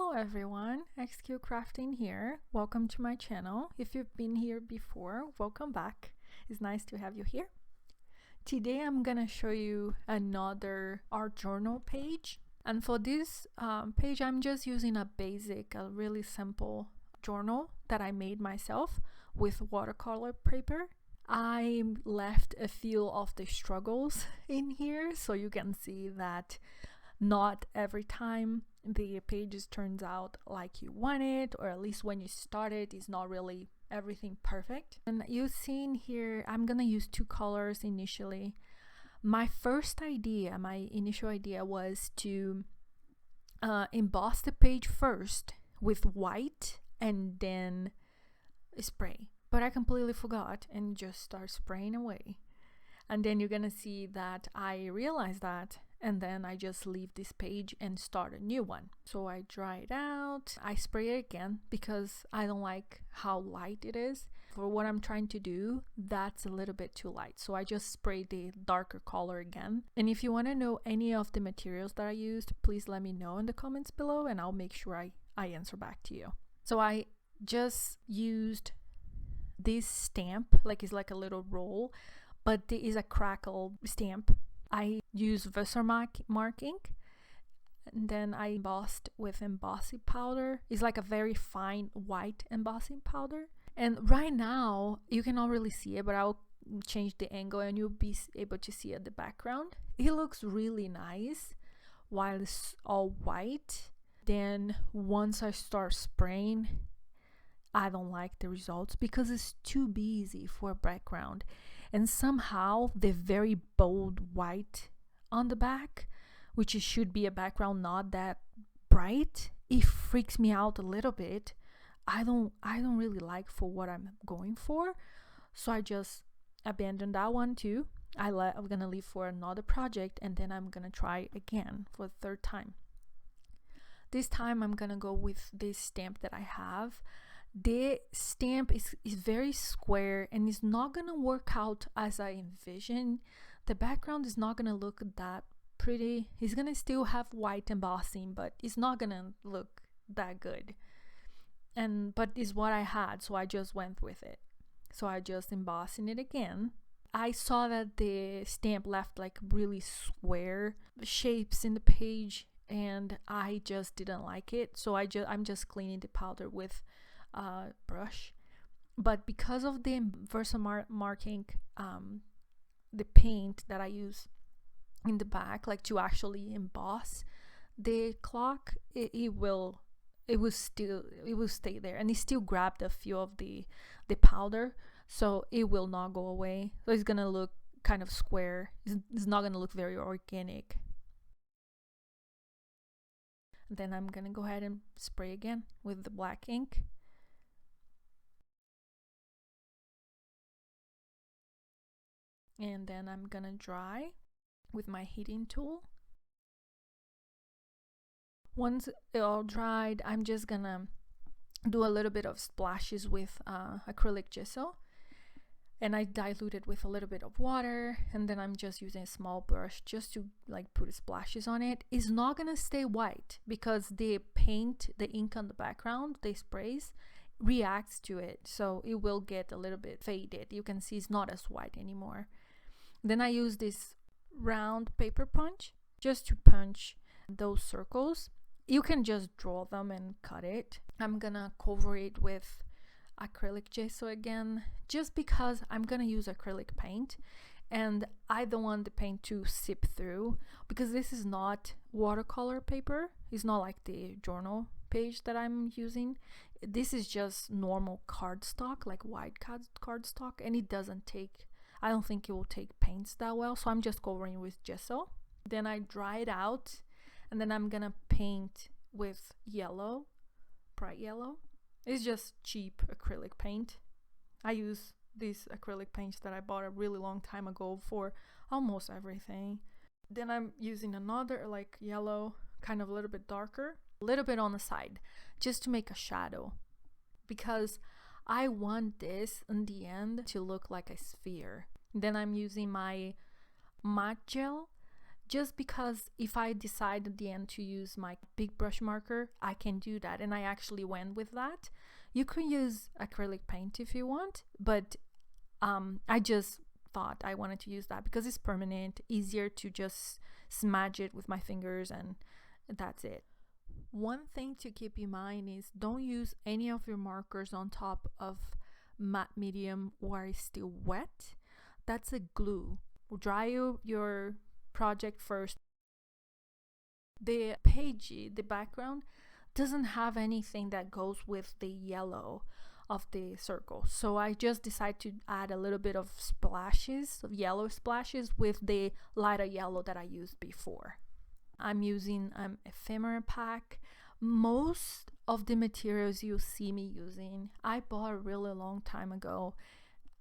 Hello everyone, Crafting here. Welcome to my channel. If you've been here before, welcome back. It's nice to have you here. Today I'm gonna show you another art journal page, and for this page I'm just using a really simple journal that I made myself with watercolor paper. I left a few of the struggles in here so you can see that not every time the pages turns out like you want it, or at least when you start it, it's not really everything perfect. And you've seen here I'm gonna use two colors initially. My initial idea was to emboss the page first with white and then spray, but I completely forgot and just start spraying away. And then you're gonna see that I realized that, and then I just leave this page and start a new one. So I dry it out, I spray it again because I don't like how light it is. For what I'm trying to do, that's a little bit too light, so I just spray the darker color again. And if you want to know any of the materials that I used, please let me know in the comments below and I'll make sure I answer back to you. So I just used this stamp, it's like a little roll, but it is a crackle stamp. I use Versamark ink, and then I embossed with embossing powder. It's like a very fine white embossing powder. And right now you cannot really see it, but I'll change the angle and you'll be able to see at the background. It looks really nice while it's all white. Then once I start spraying, I don't like the results because it's too busy for a background, and somehow the very bold white on the back, which should be a background not that bright, it freaks me out a little bit. I don't really like for what I'm going for, so I just abandoned that one too. I'm gonna leave for another project, and then I'm gonna try again for the third time. This time I'm gonna go with this stamp that I have. The stamp is very square and it's not gonna work out as I envision. The background is not gonna look that pretty. It's gonna still have white embossing, but it's not gonna look that good. But it's what I had, so I just went with it. So I just embossing it again. I saw that the stamp left like really square shapes in the page, and I just didn't like it. So I'm just cleaning the powder with brush. But because of the Versamark ink, the paint that I use in the back, to actually emboss the clock, it will stay there, and it still grabbed a few of the powder, so it will not go away. So it's gonna look kind of square. It's not gonna look very organic. Then I'm gonna go ahead and spray again with the black ink. And then I'm gonna dry with my heating tool. Once it all dried, I'm just gonna do a little bit of splashes with acrylic gesso, and I dilute it with a little bit of water, and then I'm just using a small brush just to put splashes on it. It's not gonna stay white because the ink on the background, the sprays, reacts to it, so it will get a little bit faded. You can see it's not as white anymore. Then I use this round paper punch just to punch those circles. You can just draw them and cut it. I'm gonna cover it with acrylic gesso again, just because I'm gonna use acrylic paint and I don't want the paint to seep through, because this is not watercolor paper. It's not like the journal page that I'm using. This is just normal cardstock, like white cardstock, and I don't think it will take paints that well, so I'm just covering with gesso. Then I dry it out, and then I'm gonna paint with yellow, bright yellow. It's just cheap acrylic paint. I use these acrylic paints that I bought a really long time ago for almost everything. Then I'm using another yellow, kind of a little bit darker, a little bit on the side, just to make a shadow, because I want this in the end to look like a sphere. Then I'm using my matte gel just because if I decide at the end to use my big brush marker, I can do that, and I actually went with that. You could use acrylic paint if you want, but I just thought I wanted to use that because it's permanent, easier to just smudge it with my fingers, and that's it. One thing to keep in mind is don't use any of your markers on top of matte medium while it's still wet. That's a glue. Dry your project first. The page, the background, doesn't have anything that goes with the yellow of the circle, so I just decided to add a little bit of splashes, of yellow splashes, with the lighter yellow that I used before. I'm using ephemera pack. Most of the materials you see me using, I bought a really long time ago,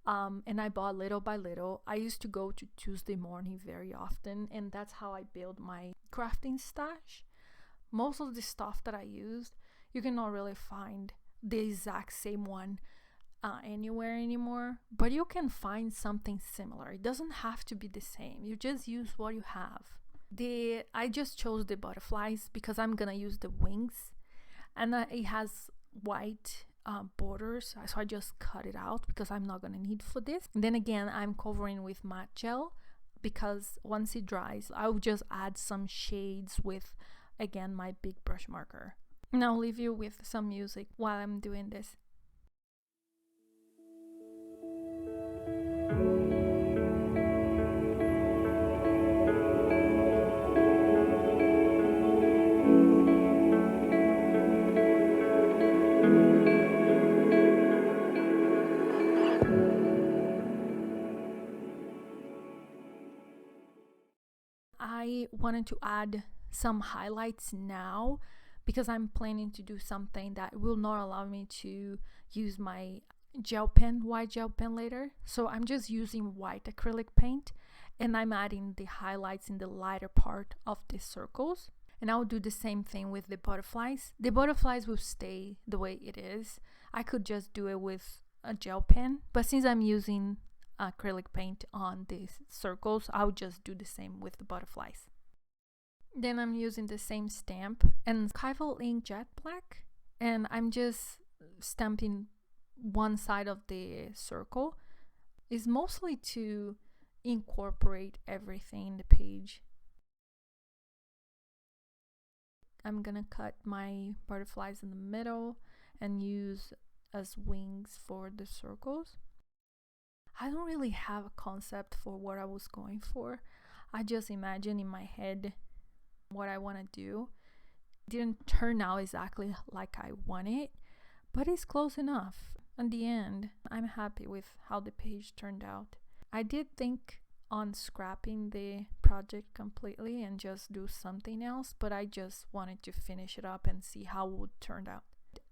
and I bought little by little. I used to go to Tuesday morning very often, and that's how I build my crafting stash. Most of the stuff that I used, you cannot really find the exact same one anywhere anymore, but you can find something similar. It doesn't have to be the same. You just use what you have. I just chose the butterflies because I'm gonna use the wings, and it has white borders, so I just cut it out because I'm not gonna need for this. And then again, I'm covering with matte gel because once it dries, I'll just add some shades with, again, my big brush marker. And I'll leave you with some music while I'm doing this. I wanted to add some highlights now because I'm planning to do something that will not allow me to use my white gel pen later. So I'm just using white acrylic paint, and I'm adding the highlights in the lighter part of the circles. And I'll do the same thing with the butterflies. The butterflies will stay the way it is. I could just do it with a gel pen, but since I'm using acrylic paint on these circles, I'll just do the same with the butterflies. Then I'm using the same stamp and Kaivel ink jet black, and I'm just stamping one side of the circle. It's mostly to incorporate everything in the page. I'm gonna cut my butterflies in the middle and use as wings for the circles. I don't really have a concept for what I was going for. I just imagine in my head what I want to do. It didn't turn out exactly like I wanted, but it's close enough. In the end, I'm happy with how the page turned out. I did think on scrapping the project completely and just do something else, but I just wanted to finish it up and see how it would turn out.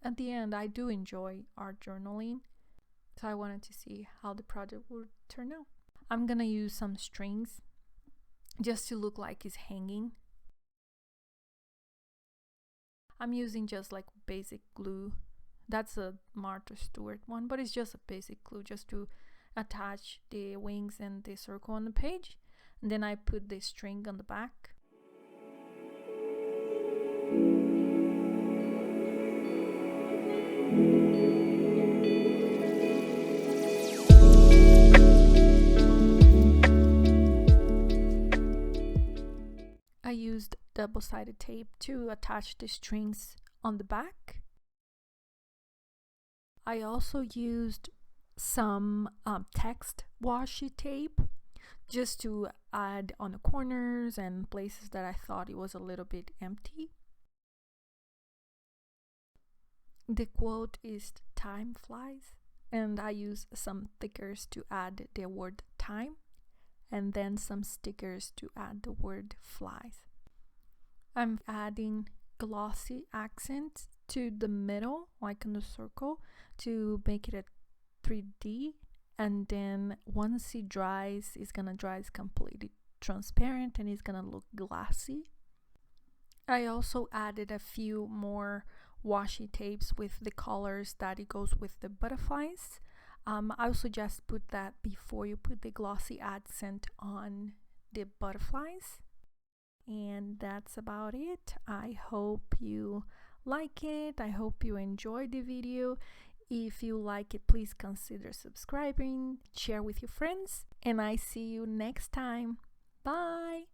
At the end, I do enjoy art journaling, so I wanted to see how the project would turn out. I'm gonna use some strings just to look like it's hanging. I'm using just like basic glue. That's a Martha Stewart one, but it's just a basic glue just to attach the wings and the circle on the page. And then I put the string on the back. I used double-sided tape to attach the strings on the back. I also used some text washi tape just to add on the corners and places that I thought it was a little bit empty. The quote is "Time flies," and I used some stickers to add the word time, and then some stickers to add the word flies. I'm adding glossy accents to the middle, like in the circle, to make it a 3D, and then once it dries, it's gonna dry, it's completely transparent and it's gonna look glassy. I also added a few more washi tapes with the colors that it goes with the butterflies. I would suggest put that before you put the glossy accent on the butterflies. And that's about it. I hope you like it. I hope you enjoyed the video. If you like it, please consider subscribing, share with your friends, and I see you next time. Bye!